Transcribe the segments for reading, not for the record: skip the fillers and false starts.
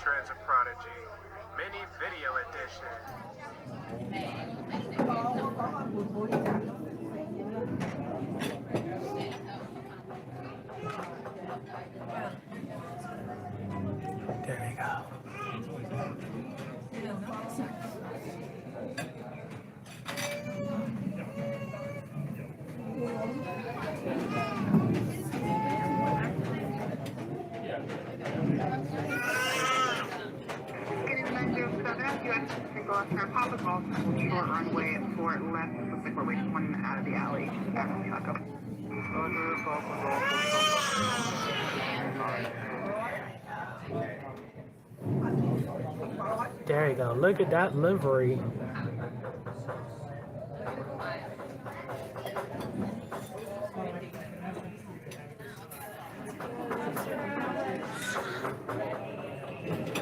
Transit Prodigy Mini Video Edition. There you go. Papa Golf, short runway at Fort left. Looks like we're waiting one out of the alley. There you go. Look at that livery.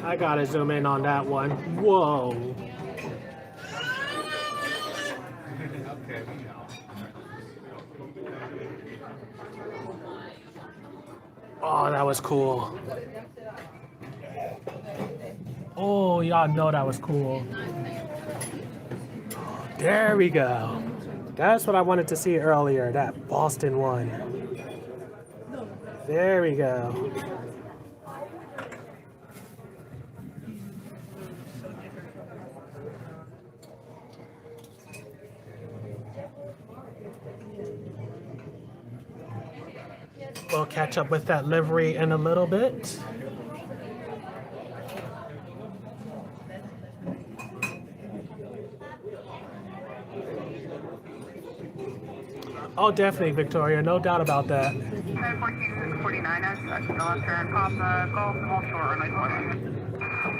I gotta zoom in on that one. Whoa. Oh, that was cool. Oh, y'all know that was cool. There we go. That's what I wanted to see earlier, that Boston one. There we go. We'll catch up with that livery in a little bit. Oh, definitely, Victoria. No doubt about that. 1449 S, turn Papa Golf, small short runway 20.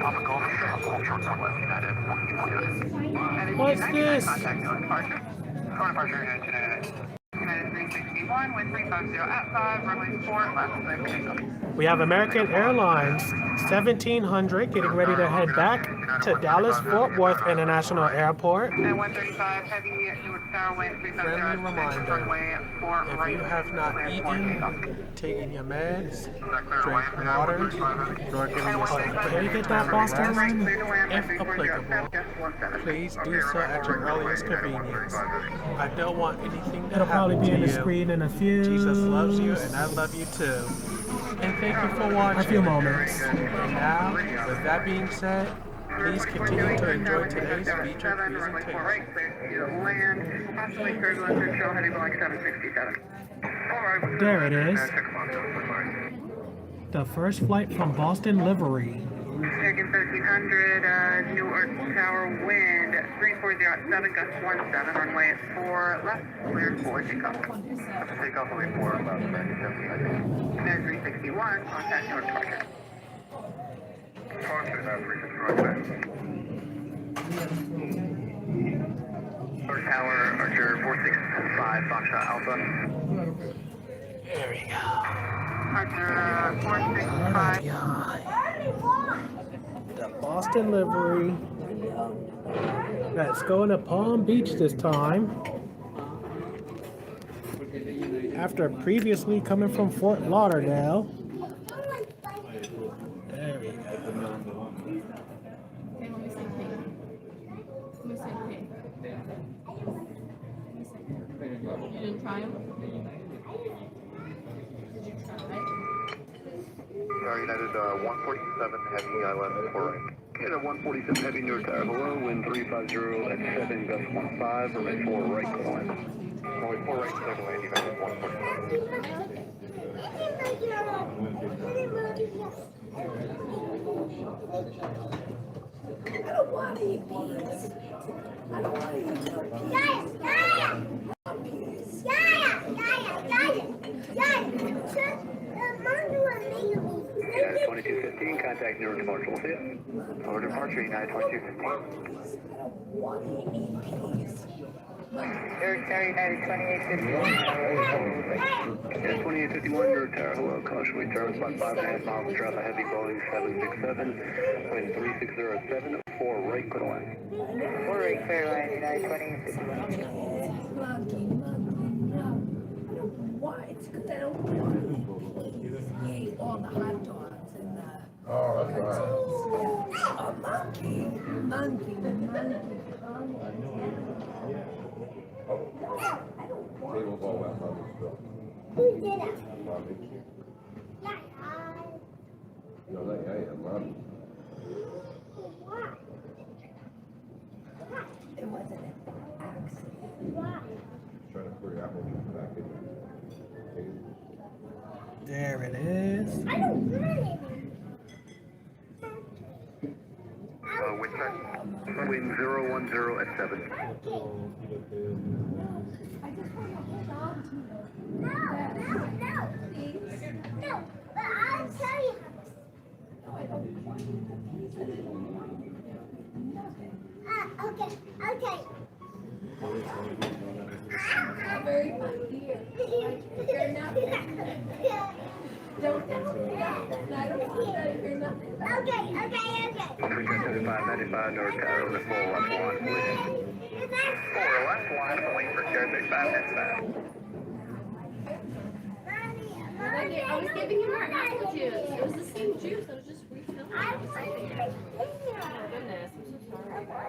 Papa Golf, small short Northwest United, 1449. What's this? Contact no departure. Current departure United 361 with 350 at 5, runway 4, last clear. We have American Airlines 1700 getting ready to head back to Dallas Fort Worth International Airport. And 135 heavy Newark Tower wind 350 Friendly reminder, runway 4 if right. you have not eaten, taken your meds, drank water, nor given yourself a get that Boston line, if applicable, please do so at your earliest convenience. I don't want anything to happen to you. It'll probably be in the screen in a few. Jesus loves you, and I love you too. And thank you for watching. A few moments. And now, with that being said, please continue to enjoy today's featured presentation. There it is. The first flight from Boston Livery. Second 1300, Newark Tower wind 340 at 7, gust 17, runway 4 left, clear for takeoff. Takeoff only 4 left, 97 361, contact Newark Tower. Contact now, 361. Newark Tower, Archer 465, Foxtrot Alpha. There we go. Archer 465. The Boston Livery. Let's go to Palm Beach this time. After previously coming from Fort Lauderdale. There we go. You didn't try them? Did you try? United 147 Heavy Island 4 right. Canada 147 Heavy Newark Tower below, wind 350 at 7, gust 15, runway 4 right, climb. Runway 4 right, clear to land, United 147. I don't want to eat peas. I don't want to eat peas. Yaya! United 2215, contact Newark Departure, we'll see you. Over departure, United 2215. Eric Tower, United 2851. United 2851, Newark Tower, hello, caution, we turn about 5.5 miles, drop a heavy Boeing 767, wind 3607, 4 right, clear line. 4 right, clear line, United 2851. Why? It's because I don't want to eat all the hot dogs and the Oh, that's right. Monkey. Tables all wet, mommy's still. Who did it? Mommy. Yeah. No, not yet, mommy. It wasn't an accident. Trying to put your apple juice back in. There it is. I don't want it. Wind check. Wind 010 at 7. I just want to hold on to it. No, please. No, but I'll tell you. No, I don't want it. Okay. Not very fun here. You're not. Don't tell me that. I don't want that if you're not. Okay. 3595 North Tower on the 4 left line. 4 left line, wait for Sierra 3595. I was giving him our apple juice. It was the same juice. I was just refilling it. Oh my goodness, I'm so sorry.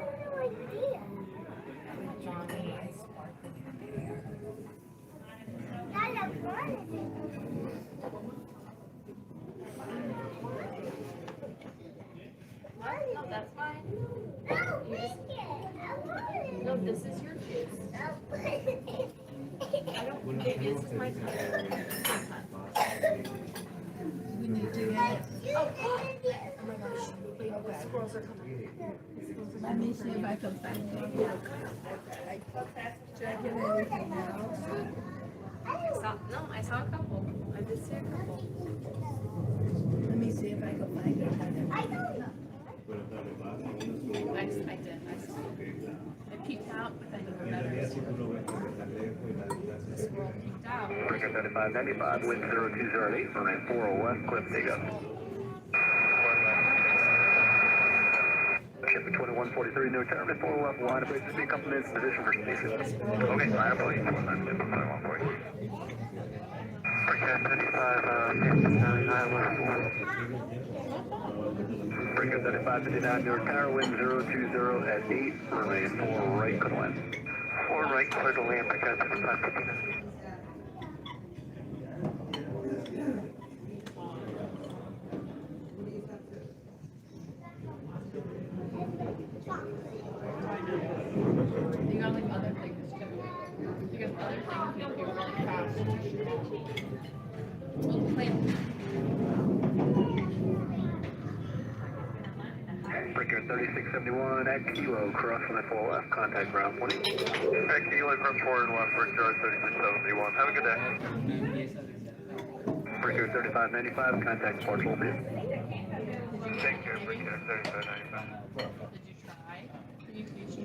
No, that's fine. No, this is your juice. I don't. Maybe this is my time. We need to get. Oh my gosh! Wait, the squirrels are coming. Let me see if I can find it. Checking everything else. I saw a couple. I did see a couple. Let me see if I can find it. I don't know. I did. I saw it. I peeked out, but I didn't remember. The squirrel peeked out. Breaker 3595, wind 0208, runway 40 left, clip takeoff. Ship 2143, no turn, 4 left, line of base, speed compliments, position for station. Okay, line of base, 191 for you. Breaker 3559 left. Breaker 3559, North Tower, wind 020 at 8, runway 4 right, clear to land. 4 right, clear to land, breaker 3559. You got like other things too. Because other things make you really fast. We'll plan. Breaker 3671 at Kilo, cross on the 4 left, contact ground 20. At Kilo, from 4 and left, Breaker 3671. Have a good day. Breaker 3595, contact Port LAuderdale. Take care, Breaker 3595. Did you try? Can you please try?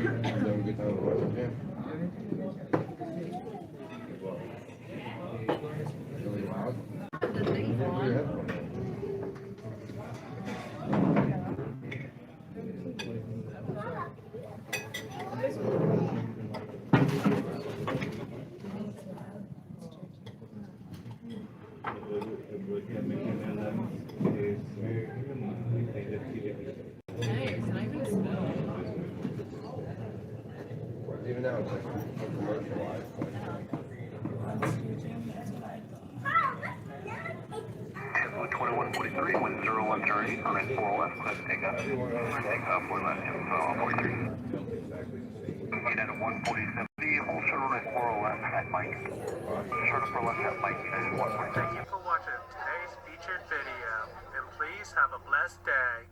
Have a good time with Western Jam. Really loud. The thing's Put your on. headphones in. Hey, it's not even spilled. Even now, it's like a commercialized. Tempo 2143, wind 0130, runway 4 left, clip takeoff. Takeoff 4 left, Tempo 43. Right at 147, hold short runway 4 left, at Mike. Short for left at Mike, and 143. Thank you for watching today's featured video, and please have a blessed day.